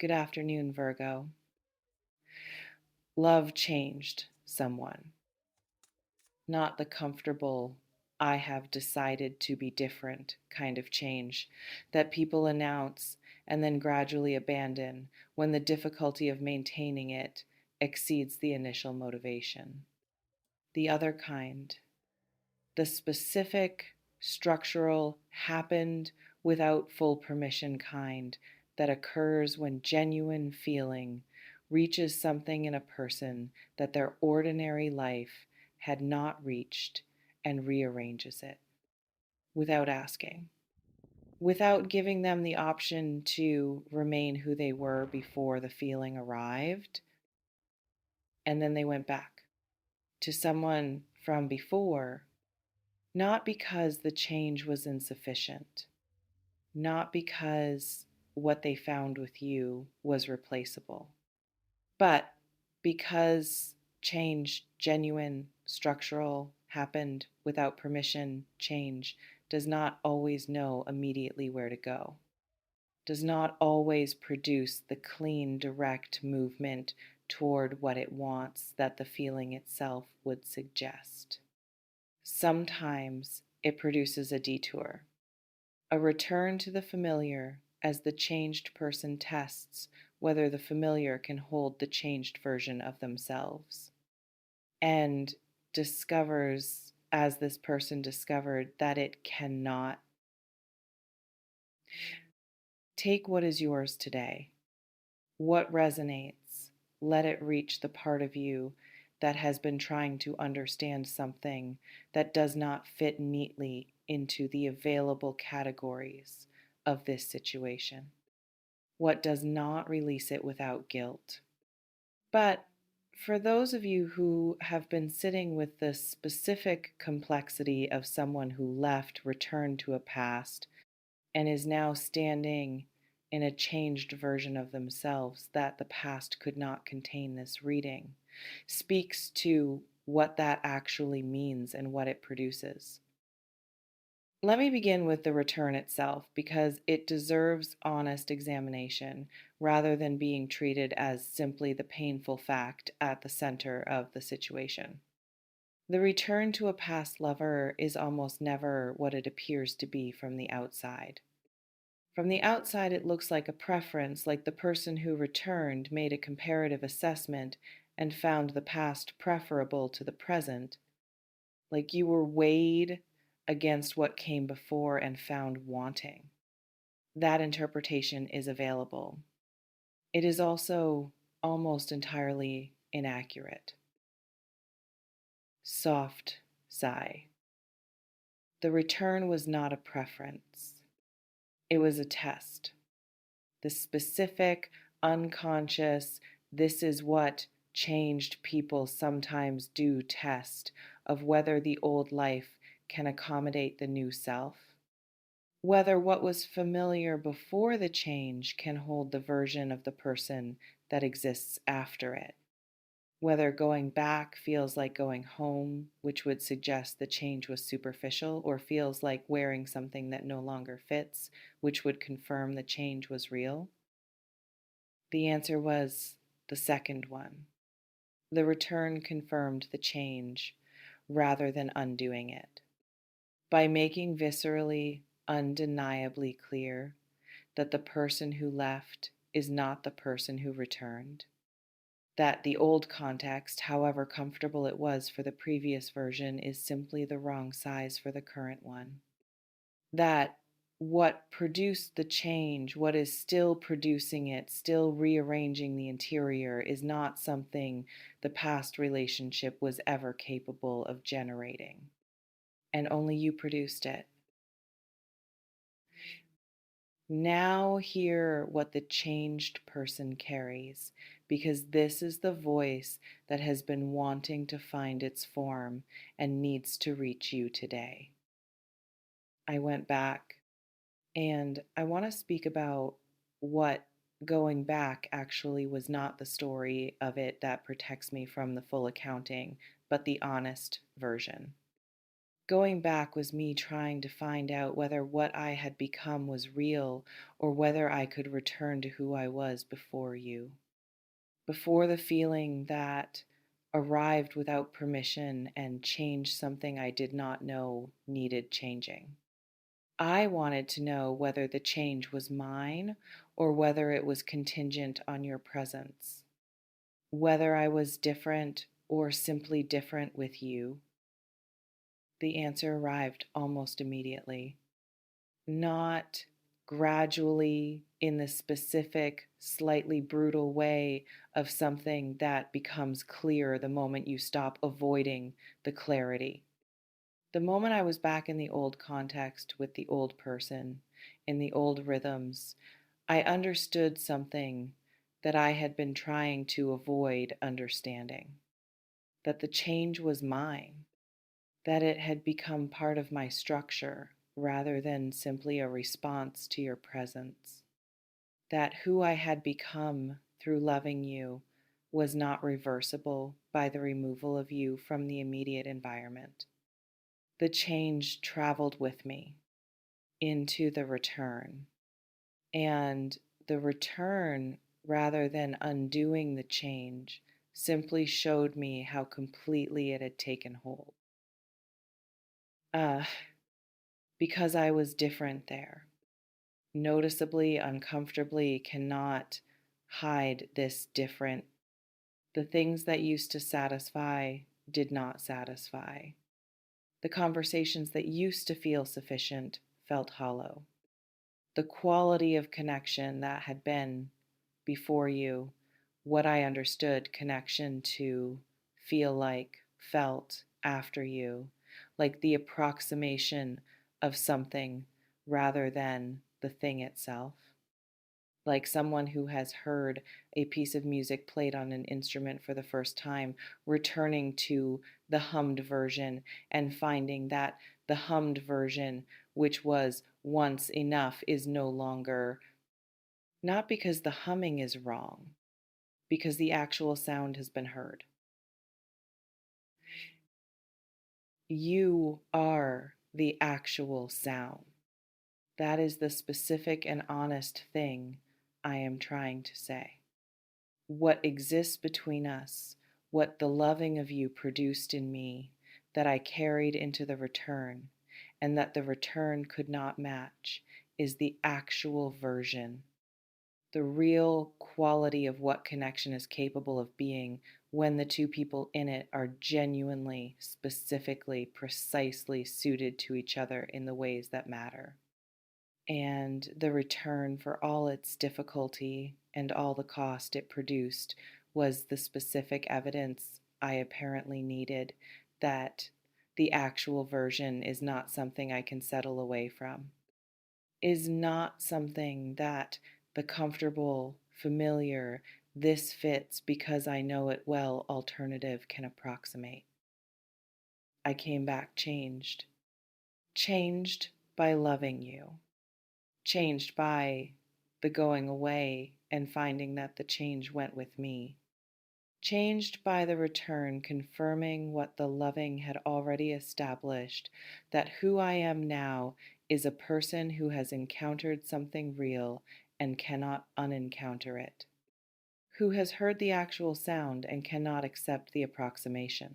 Good afternoon, Virgo. Love changed someone, not the comfortable, I have decided to be different kind of change that people announce and then gradually abandon when the difficulty of maintaining it exceeds the initial motivation. The other kind, the specific, structural, happened without full permission kind that occurs when genuine feeling reaches something in a person that their ordinary life had not reached and rearranges it without asking, without giving them the option to remain who they were before the feeling arrived. And then they went back to someone from before, not because the change was insufficient, not because what they found with you was replaceable, but because change, genuine, structural, happened without permission, change does not always know immediately where to go, does not always produce the clean, direct movement toward what it wants that the feeling itself would suggest. Sometimes it produces a detour, a return to the familiar as the changed person tests whether the familiar can hold the changed version of themselves, and discovers, as this person discovered, that it cannot. Take what is yours today, what resonates, let it reach the part of you that has been trying to understand something that does not fit neatly into the available categories of this situation. What does not release it without guilt. But for those of you who have been sitting with the specific complexity of someone who left, returned to a past, and is now standing in a changed version of themselves that the past could not contain, this reading speaks to what that actually means and what it produces. Let me begin with the return itself because it deserves honest examination rather than being treated as simply the painful fact at the center of the situation. The return to a past lover is almost never what it appears to be from the outside. From the outside, it looks like a preference, like the person who returned made a comparative assessment and found the past preferable to the present, like you were weighed against what came before and found wanting. That interpretation is available. It is also almost entirely inaccurate. Soft sigh. The return was not a preference, it was a test. The specific, unconscious, this is what changed people sometimes do test of whether the old life can accommodate the new self, whether what was familiar before the change can hold the version of the person that exists after it, whether going back feels like going home, which would suggest the change was superficial, or feels like wearing something that no longer fits, which would confirm the change was real. The answer was the second one. The return confirmed the change rather than undoing it. By making viscerally, undeniably clear that the person who left is not the person who returned, that the old context, however comfortable it was for the previous version, is simply the wrong size for the current one, that what produced the change, what is still producing it, still rearranging the interior, is not something the past relationship was ever capable of generating, and only you produced it. Now hear what the changed person carries, because this is the voice that has been wanting to find its form and needs to reach you today. I went back and I want to speak about what going back actually was not the story of it that protects me from the full accounting, but the honest version. Going back was me trying to find out whether what I had become was real or whether I could return to who I was before you, before the feeling that arrived without permission and changed something I did not know needed changing. I wanted to know whether the change was mine or whether it was contingent on your presence, whether I was different or simply different with you. The answer arrived almost immediately, not gradually in the specific, slightly brutal way of something that becomes clear the moment you stop avoiding the clarity. The moment I was back in the old context with the old person, in the old rhythms, I understood something that I had been trying to avoid understanding, that the change was mine, that it had become part of my structure rather than simply a response to your presence, that who I had become through loving you was not reversible by the removal of you from the immediate environment. The change traveled with me into the return, and the return, rather than undoing the change, simply showed me how completely it had taken hold. Uh, because I was different there. Noticeably, uncomfortably, cannot hide this different. The things that used to satisfy did not satisfy. The conversations that used to feel sufficient felt hollow. The quality of connection that had been before you, what I understood connection to feel like, felt after you, like the approximation of something rather than the thing itself. Like someone who has heard a piece of music played on an instrument for the first time, returning to the hummed version and finding that the hummed version, which was once enough, is no longer, not because the humming is wrong, because the actual sound has been heard. You are the actual sound. That is the specific and honest thing I am trying to say. What exists between us, what the loving of you produced in me, that I carried into the return, and that the return could not match, is the actual version, the real quality of what connection is capable of being when the two people in it are genuinely, specifically, precisely suited to each other in the ways that matter. And the return, for all its difficulty and all the cost it produced, was the specific evidence I apparently needed that the actual version is not something I can settle away from, is not something that the comfortable, familiar, this fits because I know it well alternative can approximate. I came back changed, changed by loving you, changed by the going away and finding that the change went with me, changed by the return confirming what the loving had already established, that who I am now is a person who has encountered something real and cannot unencounter it, who has heard the actual sound and cannot accept the approximation,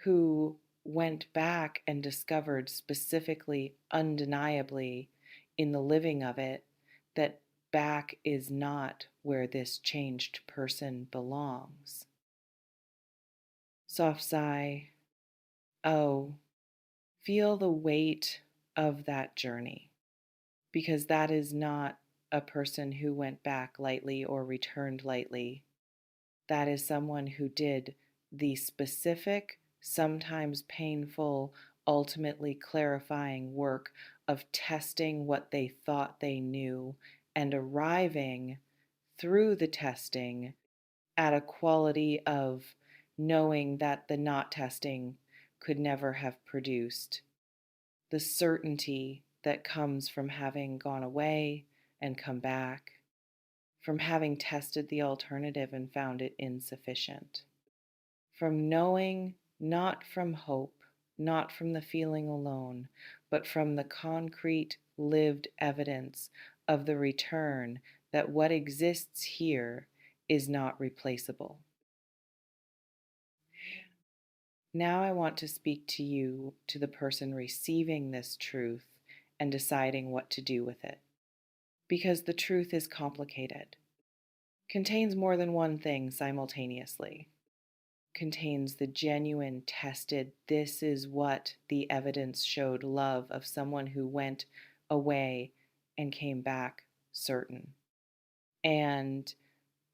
who went back and discovered specifically, undeniably, in the living of it, that back is not where this changed person belongs. Soft sigh. Oh, feel the weight of that journey, because that is not a person who went back lightly or returned lightly. That is someone who did the specific, sometimes painful, ultimately clarifying work of testing what they thought they knew and arriving through the testing at a quality of knowing that the not testing could never have produced. The certainty that comes from having gone away and come back, from having tested the alternative and found it insufficient, from knowing, not from hope, not from the feeling alone, but from the concrete, lived evidence of the return that what exists here is not replaceable. Now I want to speak to you, to the person receiving this truth and deciding what to do with it. Because the truth is complicated, contains more than one thing simultaneously, contains the genuine, tested, this is what the evidence showed love of someone who went away and came back certain. And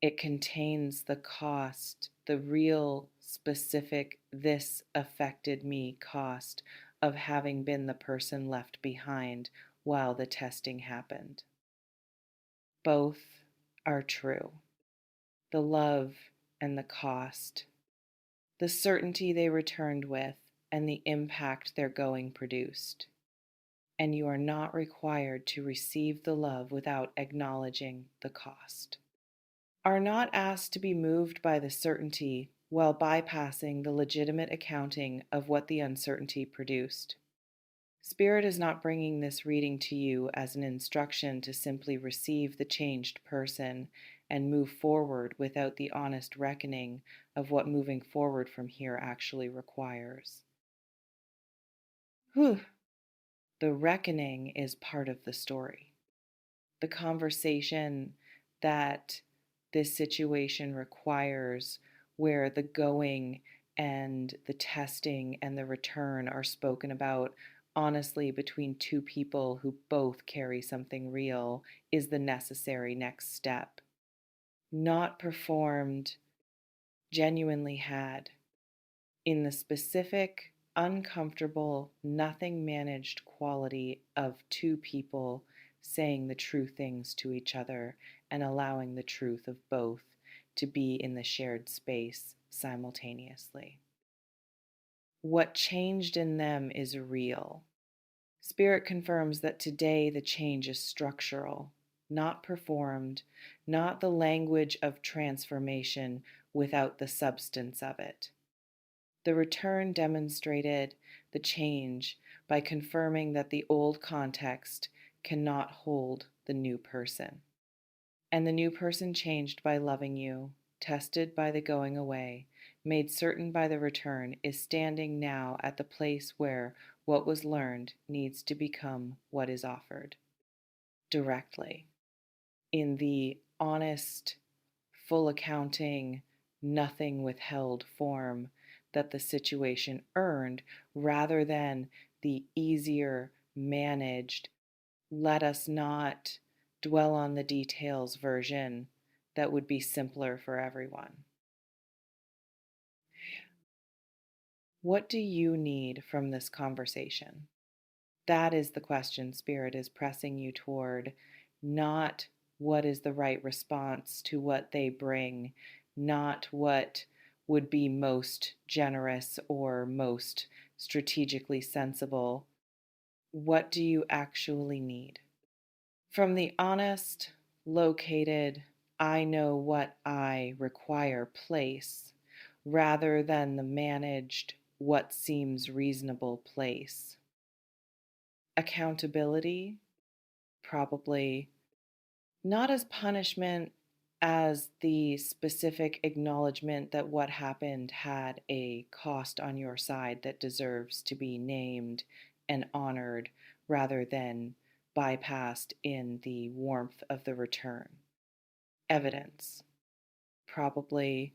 it contains the cost, the real specific, this affected me cost of having been the person left behind while the testing happened. Both are true. The love and the cost, the certainty they returned with, and the impact their going produced. And you are not required to receive the love without acknowledging the cost. Are not asked to be moved by the certainty while bypassing the legitimate accounting of what the uncertainty produced. Spirit is not bringing this reading to you as an instruction to simply receive the changed person and move forward without the honest reckoning of what moving forward from here actually requires. Whew. The reckoning is part of the story. The conversation that this situation requires, where the going and the testing and the return are spoken about honestly between two people who both carry something real, is the necessary next step. Not performed, genuinely had, in the specific, uncomfortable, nothing managed quality of two people saying the true things to each other and allowing the truth of both to be in the shared space simultaneously. What changed in them is real. Spirit confirms that today the change is structural, not performed, not the language of transformation without the substance of it. The return demonstrated the change by confirming that the old context cannot hold the new person. And the new person changed by loving you, tested by the going away, made certain by the return, is standing now at the place where what was learned needs to become what is offered directly, in the honest, full accounting, nothing withheld form that the situation earned, rather than the easier managed, let us not dwell on the details version that would be simpler for everyone. What do you need from this conversation? That is the question Spirit is pressing you toward, not what is the right response to what they bring, not what would be most generous or most strategically sensible. What do you actually need? From the honest, located, I know what I require place, rather than the managed, what seems reasonable place. Accountability, probably not as punishment as the specific acknowledgement that what happened had a cost on your side that deserves to be named and honored rather than bypassed in the warmth of the return. Evidence, probably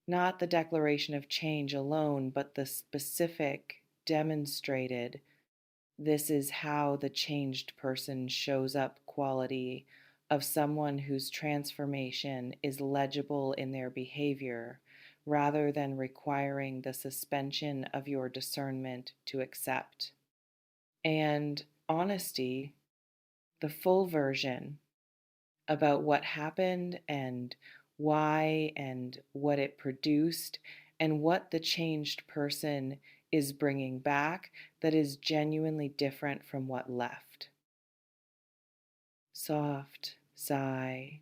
not the declaration of change alone, but the specific demonstrated this is how the changed person shows up quality of someone whose transformation is legible in their behavior rather than requiring the suspension of your discernment to accept. And honesty, the full version about what happened and why and what it produced and what the changed person is bringing back that is genuinely different from what left. Soft sigh.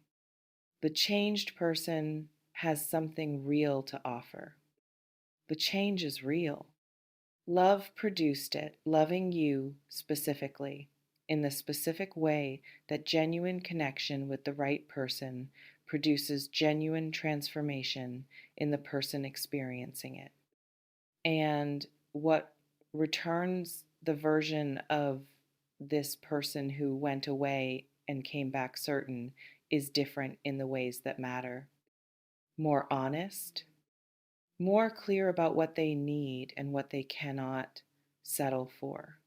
The changed person has something real to offer. The change is real. Love produced it, loving you specifically, in the specific way that genuine connection with the right person produces genuine transformation in the person experiencing it. And what returns the version of this person who went away and came back certain is different in the ways that matter. More honest, more clear about what they need and what they cannot settle for,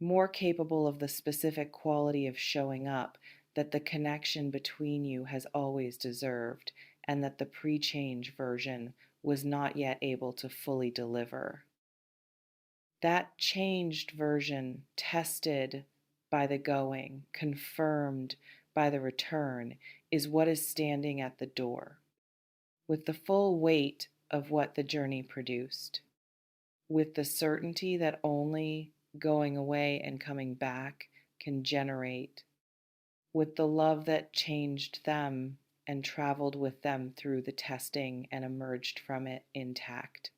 more capable of the specific quality of showing up that the connection between you has always deserved and that the pre change version was not yet able to fully deliver. That changed version, tested by the going, confirmed by the return, is what is standing at the door, with the full weight of what the journey produced, with the certainty that only going away and coming back can generate, with the love that changed them and traveled with them through the testing and emerged from it intact.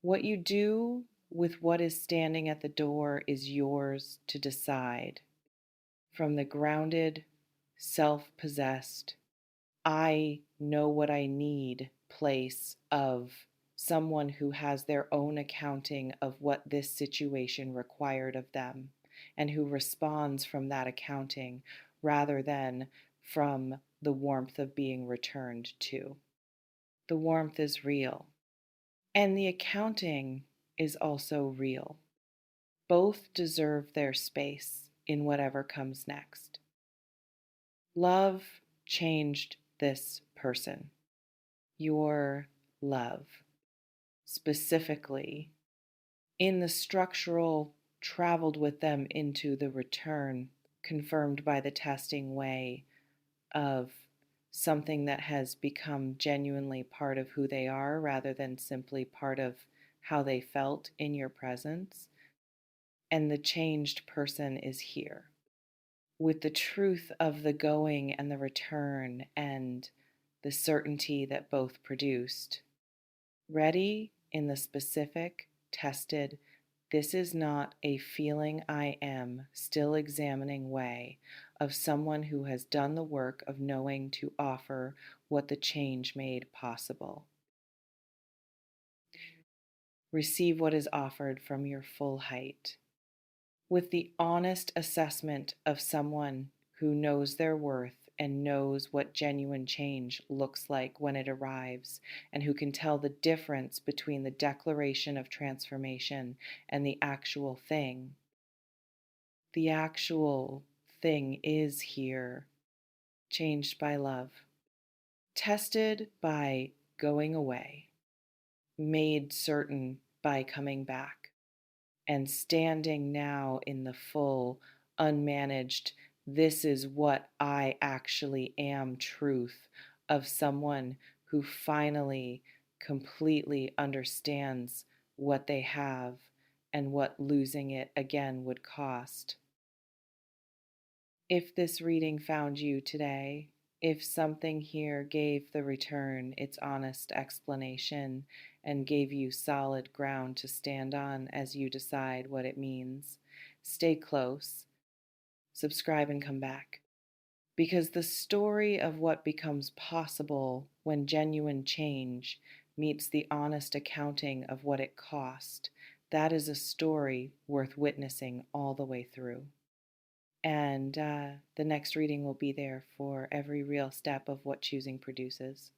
What you do with what is standing at the door is yours to decide. From the grounded, self possessed, I know what I need place of someone who has their own accounting of what this situation required of them and who responds from that accounting rather than from the warmth of being returned to. The warmth is real, and the accounting is also real. Both deserve their space in whatever comes next. Love changed this person. Your love, specifically, in the structural, traveled with them into the return, confirmed by the testing way of something that has become genuinely part of who they are rather than simply part of how they felt in your presence. And the changed person is here with the truth of the going and the return and the certainty that both produced. Ready in the specific, tested, this is not a feeling I am, still examining way of someone who has done the work of knowing to offer what the change made possible. Receive what is offered from your full height, with the honest assessment of someone who knows their worth and knows what genuine change looks like when it arrives, and who can tell the difference between the declaration of transformation and the actual thing. The actual thing is here, changed by love, tested by going away, made certain by coming back, and standing now in the full, unmanaged, this is what I actually am truth of someone who finally completely understands what they have and what losing it again would cost. If this reading found you today, if something here gave the return its honest explanation and gave you solid ground to stand on as you decide what it means, stay close, subscribe, and come back. Because the story of what becomes possible when genuine change meets the honest accounting of what it cost, that is a story worth witnessing all the way through. And the next reading will be there for every real step of what choosing produces.